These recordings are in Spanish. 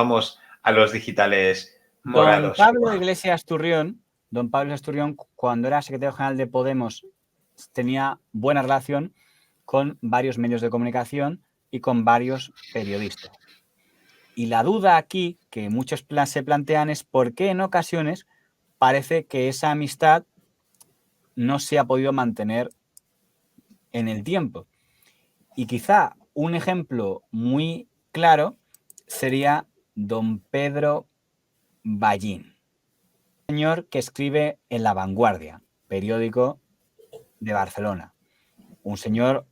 Vamos a los digitales Don morados. Pablo Iglesias Turrión, cuando era secretario general de Podemos, tenía buena relación con varios medios de comunicación y con varios periodistas. Y la duda aquí que muchos se plantean es por qué en ocasiones parece que esa amistad no se ha podido mantener en el tiempo. Y quizá un ejemplo muy claro sería don Pedro Ballín, señor que escribe en La Vanguardia, periódico de Barcelona. Un señor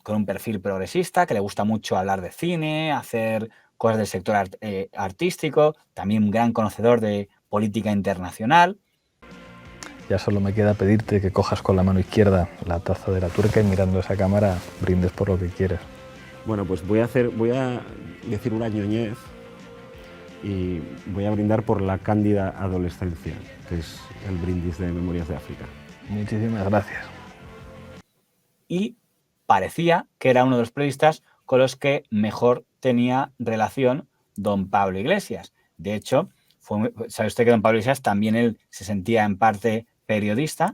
con un perfil progresista, que le gusta mucho hablar de cine, hacer cosas del sector artístico, también un gran conocedor de política internacional. Ya solo me queda pedirte que cojas con la mano izquierda la taza de la tuerca y mirando a esa cámara brindes por lo que quieras. Bueno, pues voy a decir una ñoñez y voy a brindar por la cándida adolescencia, que es el brindis de Memorias de África. Muchísimas gracias. Y parecía que era uno de los periodistas con los que mejor tenía relación don Pablo Iglesias. De hecho, sabe usted que don Pablo Iglesias también él se sentía en parte periodista.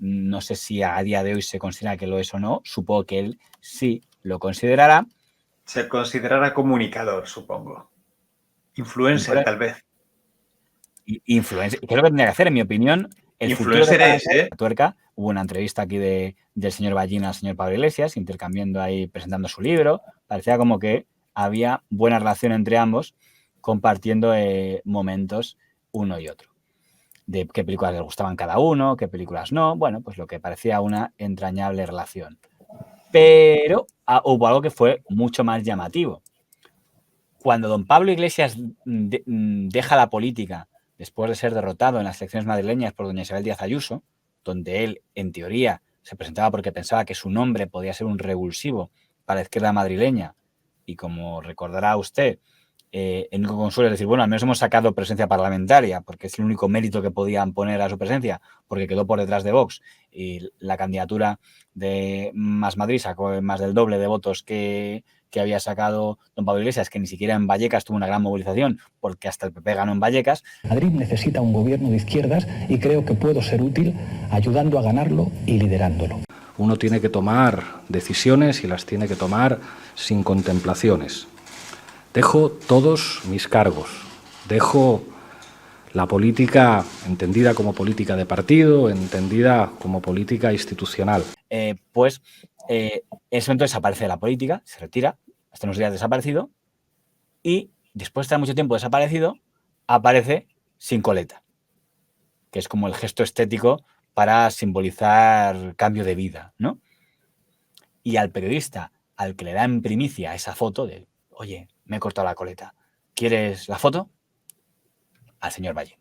No sé si a día de hoy se considera que lo es o no. Supongo que él sí lo considerará. Se considerará comunicador, supongo. Influencer, tal vez. Influencer. ¿Qué es lo que tendría que hacer? En mi opinión, el influencer es, la tuerca. Hubo una entrevista aquí del señor Ballín al señor Pablo Iglesias, intercambiando ahí, presentando su libro. Parecía como que había buena relación entre ambos, compartiendo momentos uno y otro. De qué películas les gustaban cada uno, qué películas no. Bueno, pues lo que parecía una entrañable relación. Pero hubo algo que fue mucho más llamativo. Cuando don Pablo Iglesias deja la política después de ser derrotado en las elecciones madrileñas por doña Isabel Díaz Ayuso, donde él, en teoría, se presentaba porque pensaba que su nombre podía ser un revulsivo para la izquierda madrileña, y como recordará usted, el único consuelo es decir, bueno, al menos hemos sacado presencia parlamentaria, porque es el único mérito que podían poner a su presencia, porque quedó por detrás de Vox, y la candidatura de Más Madrid sacó más del doble de votos que había sacado don Pablo Iglesias, que ni siquiera en Vallecas tuvo una gran movilización, porque hasta el PP ganó en Vallecas. Madrid necesita un gobierno de izquierdas y creo que puedo ser útil ayudando a ganarlo y liderándolo. Uno tiene que tomar decisiones y las tiene que tomar sin contemplaciones. Dejo todos mis cargos, dejo la política entendida como política de partido, entendida como política institucional. En ese momento desaparece de la política, se retira, hasta unos días desaparecido, y después de estar mucho tiempo desaparecido, aparece sin coleta, que es como el gesto estético para simbolizar cambio de vida, ¿no? Y al periodista, al que le da en primicia esa foto de, oye, me he cortado la coleta, ¿quieres la foto? Al señor Ballín,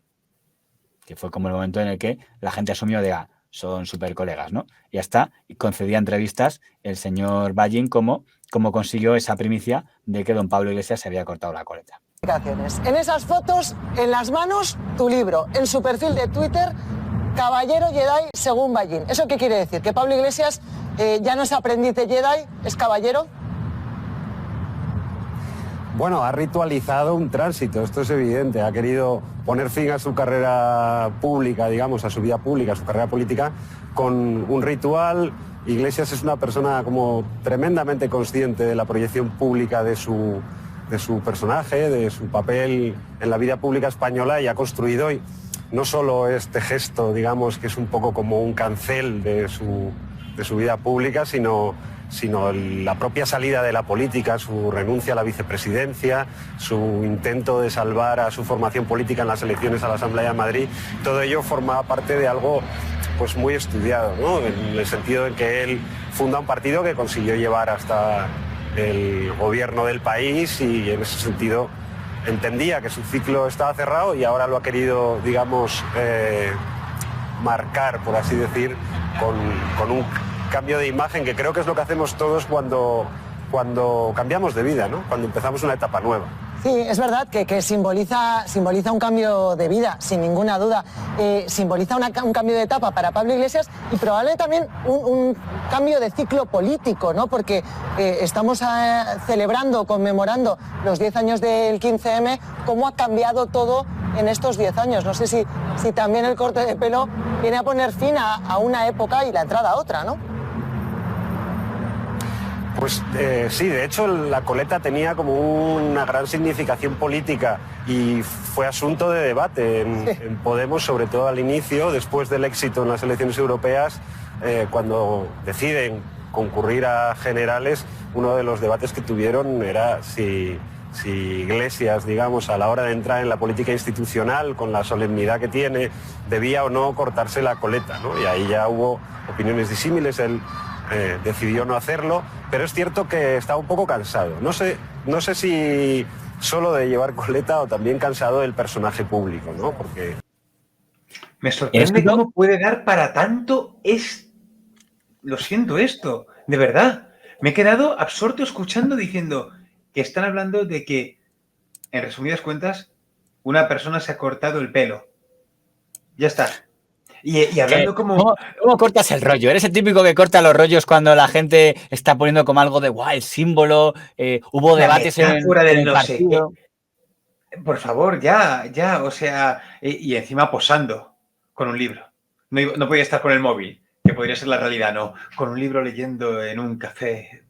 que fue como el momento en el que la gente asumió de, son súper colegas, ¿no? Y hasta concedía entrevistas el señor Ballín como consiguió esa primicia de que don Pablo Iglesias se había cortado la coleta. En esas fotos, en las manos, tu libro. En su perfil de Twitter, Caballero Jedi según Ballín. ¿Eso qué quiere decir? ¿Que Pablo Iglesias ya no es aprendiz de Jedi, es caballero? Bueno, ha ritualizado un tránsito, esto es evidente. Ha querido poner fin a su carrera pública, digamos, a su vida pública, a su carrera política, con un ritual. Iglesias es una persona como tremendamente consciente de la proyección pública de su personaje, de su papel en la vida pública española, y ha construido no solo este gesto, digamos, que es un poco como un cancel de su vida pública, sino la propia salida de la política, su renuncia a la vicepresidencia, su intento de salvar a su formación política en las elecciones a la Asamblea de Madrid. Todo ello formaba parte de algo pues muy estudiado, ¿no? En el sentido de que él funda un partido que consiguió llevar hasta el gobierno del país, y en ese sentido entendía que su ciclo estaba cerrado, y ahora lo ha querido, digamos, marcar, por así decir, con un cambio de imagen, que creo que es lo que hacemos todos cuando cambiamos de vida, ¿no? Cuando empezamos una etapa nueva. Sí, es verdad que simboliza un cambio de vida, sin ninguna duda. Simboliza un cambio de etapa para Pablo Iglesias y probablemente también un cambio de ciclo político, ¿no? Porque estamos celebrando, conmemorando los 10 años del 15M, cómo ha cambiado todo en estos 10 años. No sé si también el corte de pelo viene a poner fin a una época y la entrada a otra, ¿no? Pues sí, de hecho la coleta tenía como una gran significación política y fue asunto de debate en Podemos, sobre todo al inicio, después del éxito en las elecciones europeas, cuando deciden concurrir a generales, uno de los debates que tuvieron era si Iglesias, digamos, a la hora de entrar en la política institucional, con la solemnidad que tiene, debía o no cortarse la coleta, ¿no? Y ahí ya hubo opiniones disímiles. Él decidió no hacerlo, pero es cierto que estaba un poco cansado. No sé si solo de llevar coleta o también cansado del personaje público, ¿no? Porque me sorprende cómo puede dar para tanto. Lo siento esto, de verdad. Me he quedado absorto escuchando, diciendo que están hablando de que, en resumidas cuentas, una persona se ha cortado el pelo. Ya está. Y hablando como... ¿Cómo cortas el rollo? Eres el típico que corta los rollos cuando la gente está poniendo como algo de guau, el símbolo, hubo debates en el partido. Por favor, ya, o sea, y encima posando con un libro. No podía estar con el móvil, que podría ser la realidad, no. Con un libro leyendo en un café,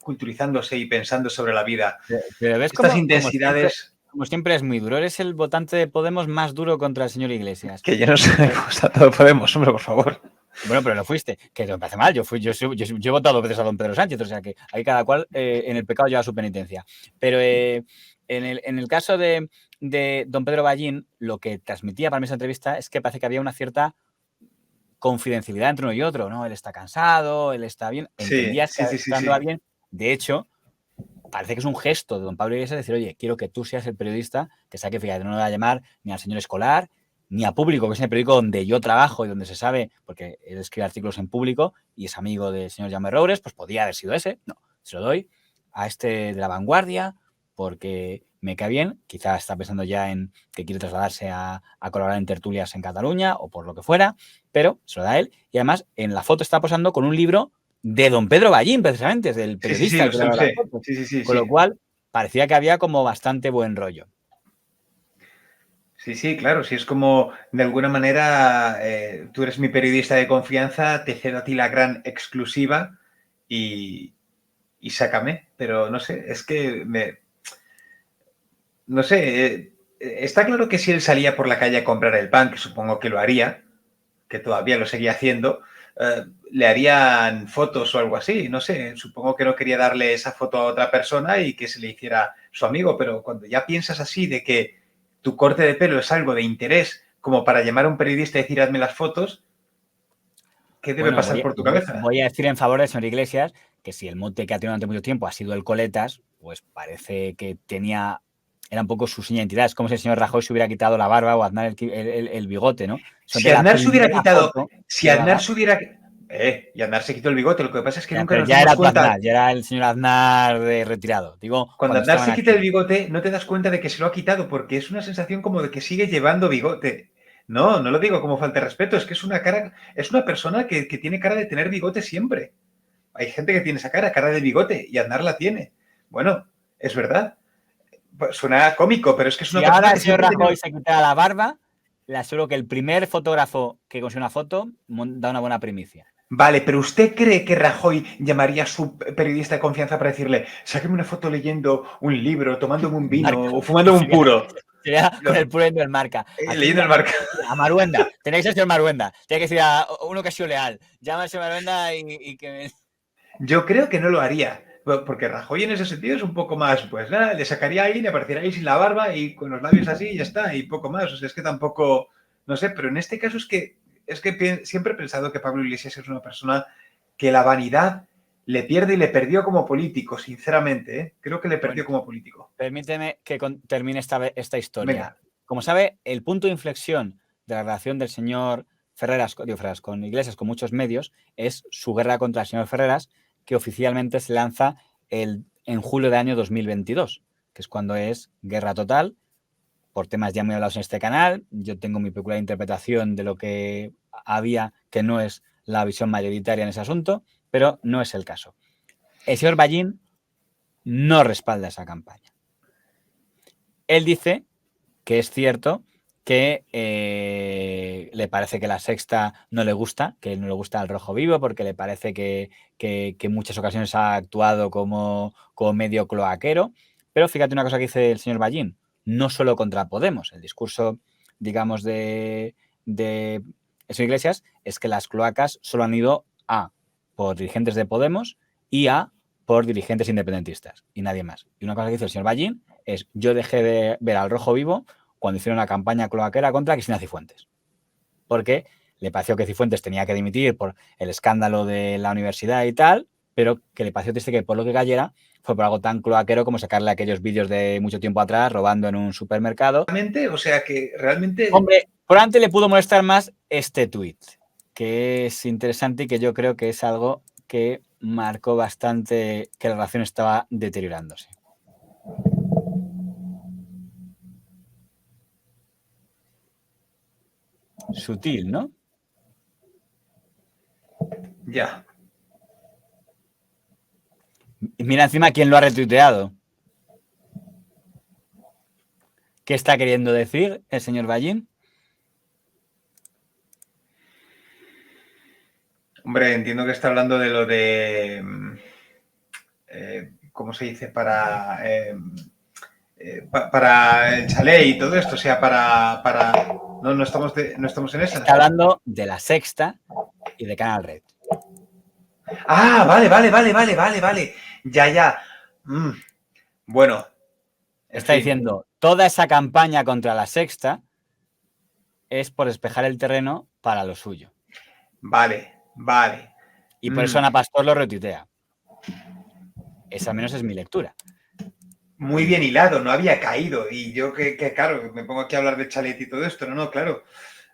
culturizándose y pensando sobre la vida. Pero ves estas intensidades... Como siempre es muy duro. Eres el votante de Podemos más duro contra el señor Iglesias. Que yo no sé cómo está todo Podemos, hombre, por favor. Bueno, pero lo fuiste. Que me parece mal. Yo he votado 2 veces a don Pedro Sánchez, o sea que ahí cada cual en el pecado lleva su penitencia. Pero en el caso de don Pedro Ballín, lo que transmitía para mí esa entrevista es que parece que había una cierta confidencialidad entre uno y otro, ¿no? Él está cansado, él está bien. Entendías que estando bien. De hecho, parece que es un gesto de don Pablo Iglesias decir, oye, quiero que tú seas el periodista que saque, fíjate, no le va a llamar ni al señor Escolar, ni a Público, que es el periódico donde yo trabajo y donde se sabe, porque él escribe artículos en Público y es amigo del señor Jaume Roures, pues podía haber sido ese. No, se lo doy a este de La Vanguardia porque me cae bien. Quizás está pensando ya en que quiere trasladarse a colaborar en tertulias en Cataluña o por lo que fuera, pero se lo da a él. Y además en la foto está posando con un libro de don Pedro Ballín, precisamente, es del periodista. Con lo cual, parecía que había como bastante buen rollo. Sí, claro, si es como, de alguna manera, tú eres mi periodista de confianza, te cedo a ti la gran exclusiva y sácame. Pero no sé, es que no sé, está claro que si él salía por la calle a comprar el pan, que supongo que lo haría, que todavía lo seguía haciendo, le harían fotos o algo así, no sé, supongo que no quería darle esa foto a otra persona y que se le hiciera su amigo, pero cuando ya piensas así de que tu corte de pelo es algo de interés como para llamar a un periodista y decir hazme las fotos, ¿qué debe pasar por tu cabeza? Voy a decir en favor del señor Iglesias que si el mote que ha tenido durante mucho tiempo ha sido el coletas, pues parece que era un poco su seña de identidad. Es como si el señor Rajoy se hubiera quitado la barba o Aznar el bigote, ¿no? Si Aznar se hubiera quitado... y Aznar se quitó el bigote, lo que pasa es que nunca nos dimos cuenta... Aznar, ya era el señor Aznar de retirado. Digo, cuando Aznar se quita el bigote, no te das cuenta de que se lo ha quitado, porque es una sensación como de que sigue llevando bigote. No lo digo como falta de respeto, es que es una persona que tiene cara de tener bigote siempre. Hay gente que tiene esa cara de bigote, y Aznar la tiene. Bueno, es verdad. Suena cómico, pero es que es una persona ahora que el señor Rajoy se quita la barba, le aseguro que el primer fotógrafo que consigue una foto da una buena primicia. Vale, pero ¿usted cree que Rajoy llamaría a su periodista de confianza para decirle sáqueme una foto leyendo un libro, tomándome un vino o fumando un puro? Sería con el puro leyendo el Marca. Leyendo el Marca. A Maruenda. Tenéis que ser Maruenda. Tiene que decir a uno que ha sido leal. Llama a ese Maruenda y que... Yo creo que no lo haría. Porque Rajoy en ese sentido es un poco más, pues nada, le sacaría ahí, le aparecería ahí sin la barba y con los labios así y ya está, y poco más. O sea, es que tampoco, no sé, pero en este caso es que siempre he pensado que Pablo Iglesias es una persona que la vanidad le pierde y le perdió como político, sinceramente, ¿eh? Creo que le perdió como político. Permíteme que termine esta historia. Venga. Como sabe, el punto de inflexión de la relación del señor Ferreras con Iglesias, con muchos medios, es su guerra contra el señor Ferreras, que oficialmente se lanza en julio de año 2022. que es cuando es guerra total, por temas ya muy hablados en este canal. Yo tengo mi peculiar interpretación de lo que había, que no es la visión mayoritaria en ese asunto, pero no es el caso. El señor Ballín no respalda esa campaña. Él dice que es cierto que le parece que La Sexta no le gusta, que no le gusta el Rojo Vivo, porque le parece que en muchas ocasiones ha actuado como medio cloaquero. Pero fíjate una cosa que dice el señor Ballín, no solo contra Podemos. El discurso, digamos, de eso Iglesias es que las cloacas solo han ido a por dirigentes de Podemos y a por dirigentes independentistas y nadie más. Y una cosa que dice el señor Ballín es: yo dejé de ver al Rojo Vivo cuando hicieron una campaña cloaquera contra Cristina Cifuentes, porque le pareció que Cifuentes tenía que dimitir por el escándalo de la universidad y tal, pero que le pareció triste que por lo que cayera fue por algo tan cloaquero como sacarle aquellos vídeos de mucho tiempo atrás robando en un supermercado. Realmente, o sea que realmente... Hombre, probablemente le pudo molestar más este tuit, que es interesante y que yo creo que es algo que marcó bastante que la relación estaba deteriorándose. Sutil, ¿no? Ya. Y mira encima quién lo ha retuiteado. ¿Qué está queriendo decir el señor Ballín? Hombre, entiendo que está hablando de lo de... ¿cómo se dice? Para el chalet y todo esto, o sea, no estamos en esa. Está hablando de La Sexta y de Canal Red. Ah, vale. Ya. Bueno. Está diciendo, toda esa campaña contra La Sexta es por despejar el terreno para lo suyo. Vale. Y por eso Ana Pastor lo retuitea. Esa al menos es mi lectura. Muy bien hilado, no había caído. Y yo que claro, me pongo aquí a hablar de chalet y todo esto. No, claro.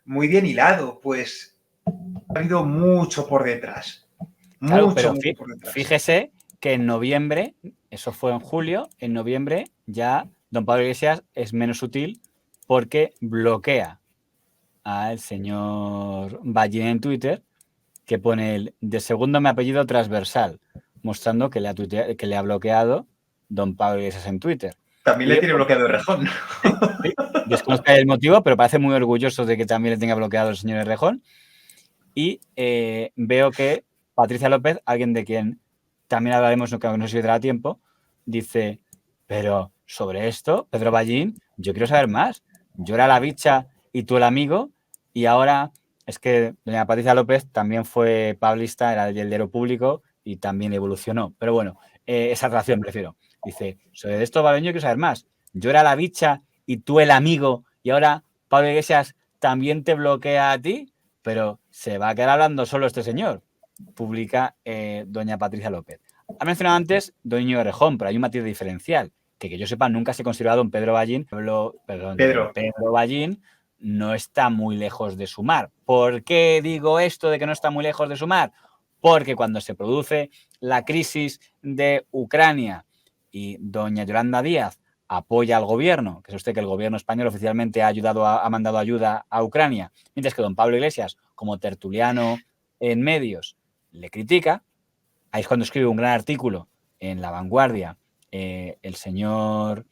Muy bien hilado, pues ha habido mucho por detrás. Claro, pero fíjese que en noviembre, eso fue en julio, en noviembre ya don Pablo Iglesias es menos sutil porque bloquea al señor Ballín en Twitter, que pone el de segundo mi apellido transversal, mostrando que le ha bloqueado don Pablo Iglesias en Twitter. También le tiene bloqueado Errejón. Sí, desconozco el motivo, pero parece muy orgulloso de que también le tenga bloqueado el señor Errejón. Y veo que Patricia López, alguien de quien también hablaremos, que no sé si tendrá tiempo, dice, pero sobre esto, Pedro Ballín, yo quiero saber más. Yo era la bicha y tú el amigo, y ahora es que doña Patricia López también fue pablista, era del diario Público y también evolucionó. Pero bueno, esa relación me refiero. Dice, sobre esto, Ballín, yo quiero saber más. Yo era la bicha y tú el amigo, y ahora Pablo Iglesias también te bloquea a ti, pero se va a quedar hablando solo este señor, publica doña Patricia López. Ha mencionado antes don Íñigo Errejón, pero hay un matiz diferencial, que yo sepa nunca se ha considerado don Pedro Ballín, Pedro Ballín no está muy lejos de sumar. ¿Por qué digo esto de que no está muy lejos de sumar? Porque cuando se produce la crisis de Ucrania y doña Yolanda Díaz apoya al gobierno, que es usted que el gobierno español oficialmente ha mandado ayuda a Ucrania, mientras que don Pablo Iglesias, como tertuliano en medios, le critica, ahí es cuando escribe un gran artículo en La Vanguardia, el señor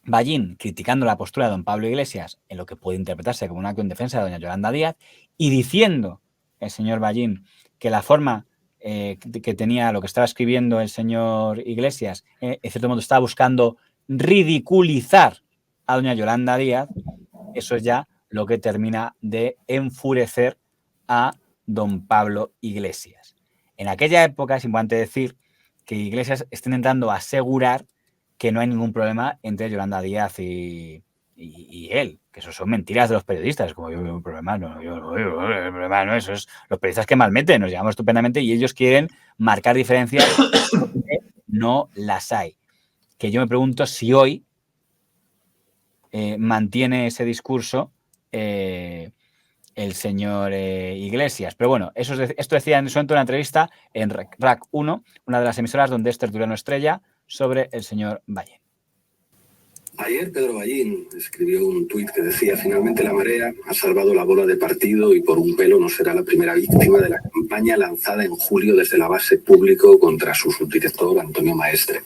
Ballín criticando la postura de don Pablo Iglesias en lo que puede interpretarse como un acto en defensa de doña Yolanda Díaz, y diciendo el señor Ballín que la forma que tenía lo que estaba escribiendo el señor Iglesias, en cierto modo estaba buscando ridiculizar a doña Yolanda Díaz, eso es ya lo que termina de enfurecer a don Pablo Iglesias. En aquella época es importante decir que Iglesias está intentando asegurar que no hay ningún problema entre Yolanda Díaz y él, que eso son mentiras de los periodistas, como el problema no, eso es los periodistas que malmeten, nos llevamos estupendamente y ellos quieren marcar diferencias porque no las hay. Que yo me pregunto si hoy mantiene ese discurso el señor Iglesias. Pero bueno, esto decía en su momento una entrevista en RAC 1, una de las emisoras donde es tertuliano estrella, sobre el señor Ballín. Ayer Pedro Ballín escribió un tuit que decía: finalmente la marea ha salvado la bola de partido y por un pelo no será la primera víctima de la campaña lanzada en julio desde la base Público contra su subdirector Antonio Maestre.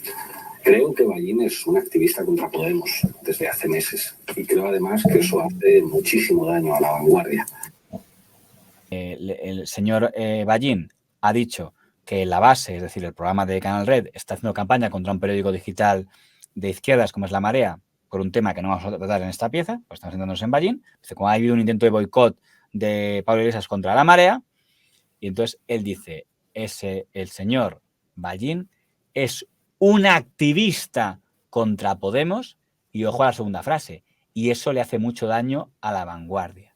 Creo que Ballín es un activista contra Podemos desde hace meses y creo además que eso hace muchísimo daño a La Vanguardia. El señor Ballín ha dicho que la base, es decir, el programa de Canal Red, está haciendo campaña contra un periódico digital de izquierdas como es La Marea, por un tema que no vamos a tratar en esta pieza, pues estamos centrándonos en Ballín. Dice, como ha habido un intento de boicot de Pablo Iglesias contra La Marea, y entonces él dice, el señor Ballín es un activista contra Podemos, y ojo a la segunda frase, y eso le hace mucho daño a La Vanguardia.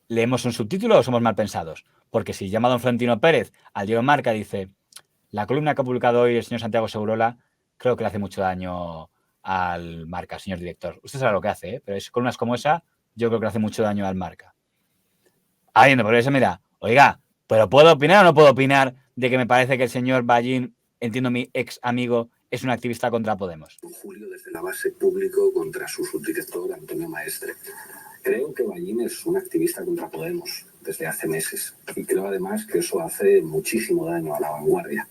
¿Leemos un subtítulo o somos mal pensados? Porque si llama don Florentino Pérez al diario Marca, dice: la columna que ha publicado hoy el señor Santiago Segurola creo que le hace mucho daño al Marca, señor director. Usted sabe lo que hace, ¿eh? Pero columnas como esa yo creo que le hace mucho daño al Marca. Habiendo por eso, mira, oiga, ¿pero puedo opinar o no puedo opinar de que me parece que el señor Ballín, entiendo mi ex amigo, es un activista contra Podemos? En julio desde la base Público contra su subdirector Antonio Maestre. Creo que Ballín es un activista contra Podemos desde hace meses y creo además que eso hace muchísimo daño a La Vanguardia.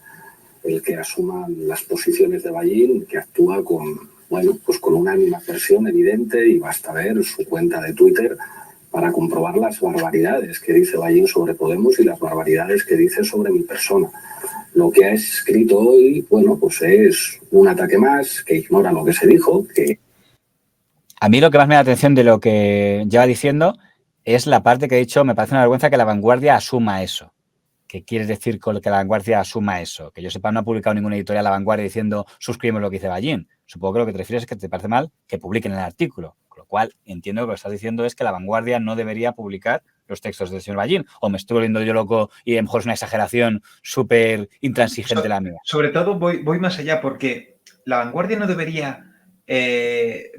El que asuma las posiciones de Ballín, que actúa con una animadversión evidente, y basta ver su cuenta de Twitter para comprobar las barbaridades que dice Ballín sobre Podemos y las barbaridades que dice sobre mi persona. Lo que ha escrito hoy, pues es un ataque más, que ignora lo que se dijo, que... A mí lo que más me da atención de lo que lleva diciendo es la parte que he dicho: me parece una vergüenza que La Vanguardia asuma eso. ¿Qué quieres decir con que La Vanguardia asuma eso? Que yo sepa, no ha publicado ninguna editorial La Vanguardia diciendo suscribimos lo que dice Ballín. Supongo que lo que te refieres es que te parece mal que publiquen el artículo. Con lo cual, entiendo que lo que estás diciendo es que La Vanguardia no debería publicar los textos del señor Ballín. O me estoy volviendo yo loco y a lo mejor es una exageración súper intransigente la mía. Sobre todo voy más allá, porque La Vanguardia no debería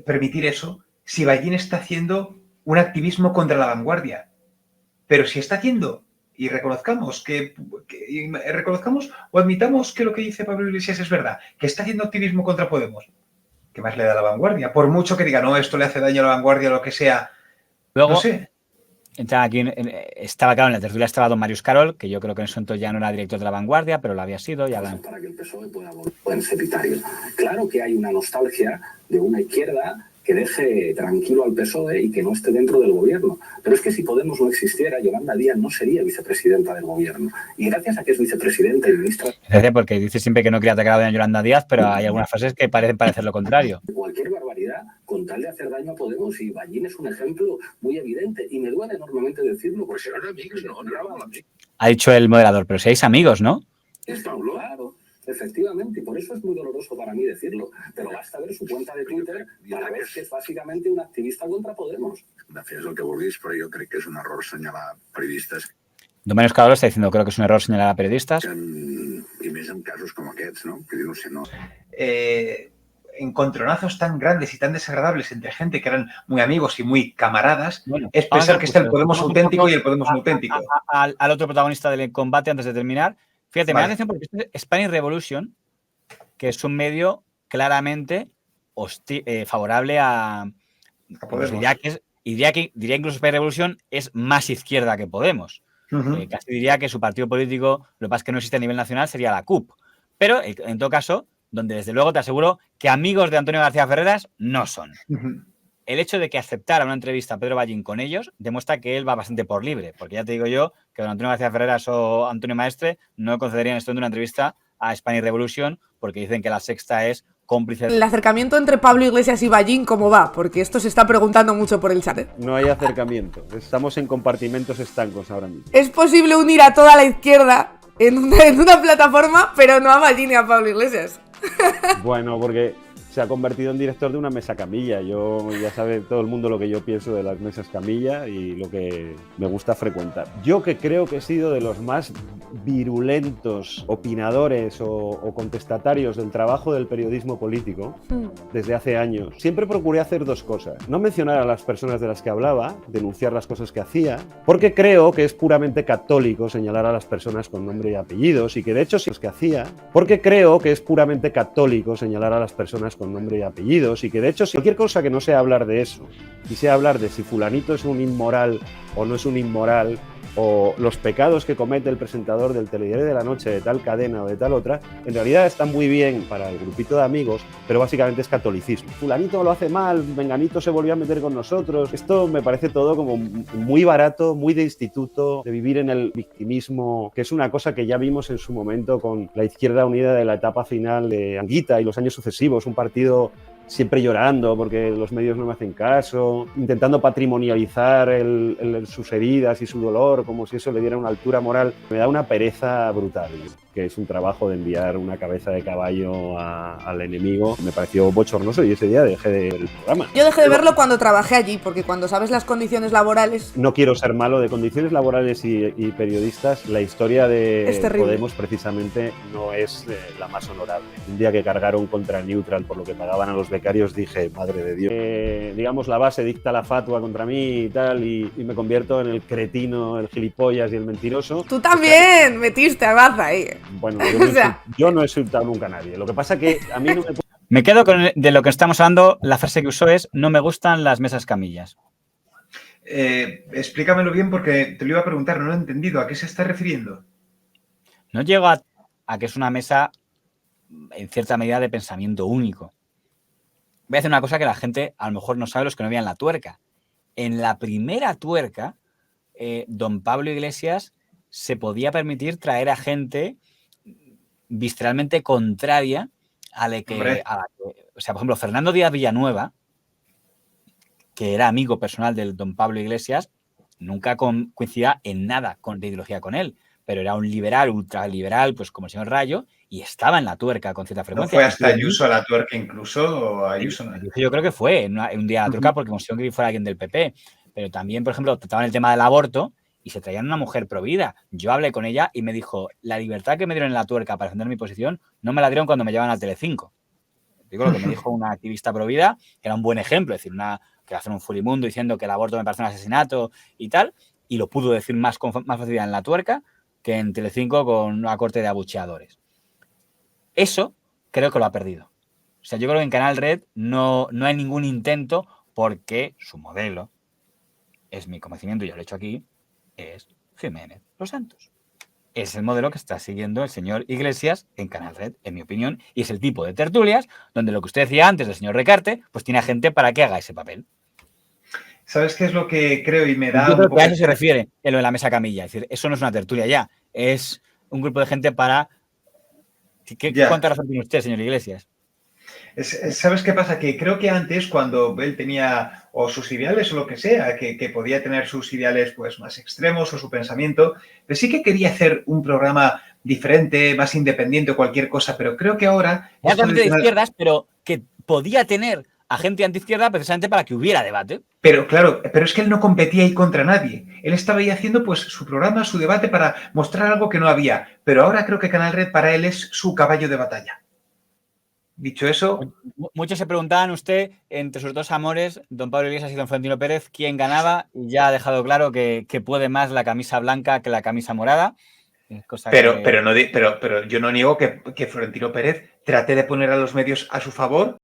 permitir eso si Ballín está haciendo un activismo contra La Vanguardia. Pero si está haciendo, y reconozcamos o admitamos que lo que dice Pablo Iglesias es verdad, que está haciendo activismo contra Podemos, ¿qué más le da a La Vanguardia? Por mucho que diga, no, esto le hace daño a La Vanguardia o lo que sea. Luego, no sé. Aquí estaba claro, en la tertulia estaba don Marius Carol, que yo creo que en eso entonces ya no era director de La Vanguardia, pero lo había sido. Para que el PSOE pueda volver en solitario. Claro que hay una nostalgia de una izquierda que deje tranquilo al PSOE y que no esté dentro del gobierno. Pero es que si Podemos no existiera, Yolanda Díaz no sería vicepresidenta del gobierno. Y gracias a que es vicepresidenta y ministra... Porque dice siempre que no quería atacar a doña Yolanda Díaz, pero hay algunas frases que parecen parecer lo contrario. Cualquier barbaridad con tal de hacer daño a Podemos, y Ballín es un ejemplo muy evidente. Y me duele enormemente decirlo, porque eran amigos, no. Ha dicho el moderador, pero seáis amigos, ¿no? Es claro. Efectivamente, y por eso es muy doloroso para mí decirlo, pero basta ver su cuenta de Twitter para ver que es básicamente un activista contra Podemos. Fes el que vulguis, però jo crec que és un error assenyalar periodistes. Don Marius Carol está diciendo, creo que es un error señalar a periodistas. I més en casos com aquests, no? Que no sé, no. Encontronazos tan grandes y tan desagradables entre gente que eran muy amigos y muy camaradas, es pensar que está el Podemos auténtico y el Podemos no auténtico. Al otro protagonista del combate, antes de terminar. Fíjate, me da atención porque Spanish Revolution, que es un medio claramente favorable a los iraquíes, diría incluso Spanish Revolution es más izquierda que Podemos. Casi diría que su partido político, lo que pasa es que no existe a nivel nacional, sería la CUP. Pero, en todo caso, donde desde luego te aseguro que amigos de Antonio García Ferreras no son. El hecho de que aceptara una entrevista a Pedro Ballín con ellos demuestra que él va bastante por libre, porque ya te digo yo que don Antonio García Ferreras o Antonio Maestre no concederían esto en una entrevista a Spanish Revolution, porque dicen que La Sexta es cómplice. El acercamiento entre Pablo Iglesias y Ballín, ¿cómo va? Porque esto se está preguntando mucho por el chat, ¿eh? No hay acercamiento, estamos en compartimentos estancos ahora mismo. Es posible unir a toda la izquierda en una plataforma, pero no a Ballín y a Pablo Iglesias. Bueno, porque se ha convertido en director de una mesa camilla. Yo, ya sabe todo el mundo lo que yo pienso de las mesas camilla y lo que me gusta frecuentar. Yo, que creo que he sido de los más virulentos opinadores o contestatarios del trabajo del periodismo político desde hace años, siempre procuré hacer dos cosas: no mencionar a las personas de las que hablaba, denunciar las cosas que hacía, porque creo que es puramente católico señalar a las personas con nombre y apellidos, y que de hecho sí es que hacía, porque creo que es puramente católico señalar a las personas con nombre y apellidos, y que de hecho cualquier cosa que no sea hablar de eso, y sea hablar de si fulanito es un inmoral o no es un inmoral, o los pecados que comete el presentador del Telediario de la Noche de tal cadena o de tal otra, en realidad están muy bien para el grupito de amigos, pero básicamente es catolicismo. Fulanito lo hace mal, Menganito se volvió a meter con nosotros. Esto me parece todo como muy barato, muy de instituto, de vivir en el victimismo, que es una cosa que ya vimos en su momento con la Izquierda Unida de la etapa final de Anguita y los años sucesivos, un partido siempre llorando porque los medios no me hacen caso, intentando patrimonializar sus heridas y su dolor como si eso le diera una altura moral. Me da una pereza brutal, que es un trabajo de enviar una cabeza de caballo al enemigo. Me pareció bochornoso y ese día dejé de ver el programa. Yo dejé de verlo cuando trabajé allí, porque cuando sabes las condiciones laborales... No quiero ser malo, de condiciones laborales y periodistas, la historia de Podemos precisamente no es la más honorable. Un día que cargaron contra Neutral por lo que pagaban a los becarios, dije, madre de Dios. Digamos, la base dicta la fatua contra mí y tal, y me convierto en el cretino, el gilipollas y el mentiroso. Tú también metiste a Baza ahí. Bueno, yo no he insultado nunca a nadie. Lo que pasa que a mí no me... Me quedo con de lo que estamos hablando. La frase que usó es: no me gustan las mesas camillas. Explícamelo bien porque te lo iba a preguntar, no lo he entendido. ¿A qué se está refiriendo? No llego a que es una mesa, en cierta medida, de pensamiento único. Voy a hacer una cosa que la gente a lo mejor no sabe, los que no vean la tuerca. En la primera tuerca, don Pablo Iglesias se podía permitir traer a gente visceralmente contraria a la que... O sea, por ejemplo, Fernando Díaz Villanueva, que era amigo personal del don Pablo Iglesias, nunca coincidía en nada de ideología con él, pero era un liberal, ultraliberal, pues como el señor Rayo, y estaba en la tuerca con cierta frecuencia. ¿No fue hasta Ayuso a la tuerca incluso? ¿O Ayuso no? Yo creo que fue un día a la tuerca porque consiguió que fuera alguien del PP. Pero también, por ejemplo, trataban el tema del aborto y se traían una mujer provida. Yo hablé con ella y me dijo: la libertad que me dieron en la tuerca para defender mi posición no me la dieron cuando me llevaban a Telecinco. Digo lo que me dijo una activista provida, que era un buen ejemplo, es decir, que hace un furimundo diciendo que el aborto me parece un asesinato y tal, y lo pudo decir más facilidad en la tuerca que en Telecinco con una corte de abucheadores. Eso creo que lo ha perdido. O sea, yo creo que en Canal Red no hay ningún intento, porque su modelo, es mi conocimiento, yo lo he hecho aquí, es Jiménez Los Santos. Es el modelo que está siguiendo el señor Iglesias en Canal Red, en mi opinión, y es el tipo de tertulias donde lo que usted decía antes del señor Recarte, pues tiene a gente para que haga ese papel. ¿Sabes qué es lo que creo y me da? Yo creo que a eso se refiere en lo de la mesa camilla. Es decir, eso no es una tertulia ya, es un grupo de gente para... ¿Cuánta razón tiene usted, señor Iglesias? ¿Sabes qué pasa? Que creo que antes, cuando él tenía o sus ideales o lo que sea, que podía tener sus ideales pues más extremos o su pensamiento, pero sí que quería hacer un programa diferente, más independiente o cualquier cosa, pero creo que ahora... Era de izquierdas, pero que podía tener a gente antiizquierda precisamente para que hubiera debate. Pero claro, pero es que él no competía ahí contra nadie. Él estaba ahí haciendo pues su programa, su debate para mostrar algo que no había. Pero ahora creo que Canal Red para él es su caballo de batalla. Dicho eso... Muchos se preguntaban usted, entre sus dos amores, don Pablo Iglesias y don Florentino Pérez, quién ganaba, y ya ha dejado claro que puede más la camisa blanca que la camisa morada. Pero yo no niego que Florentino Pérez trate de poner a los medios a su favor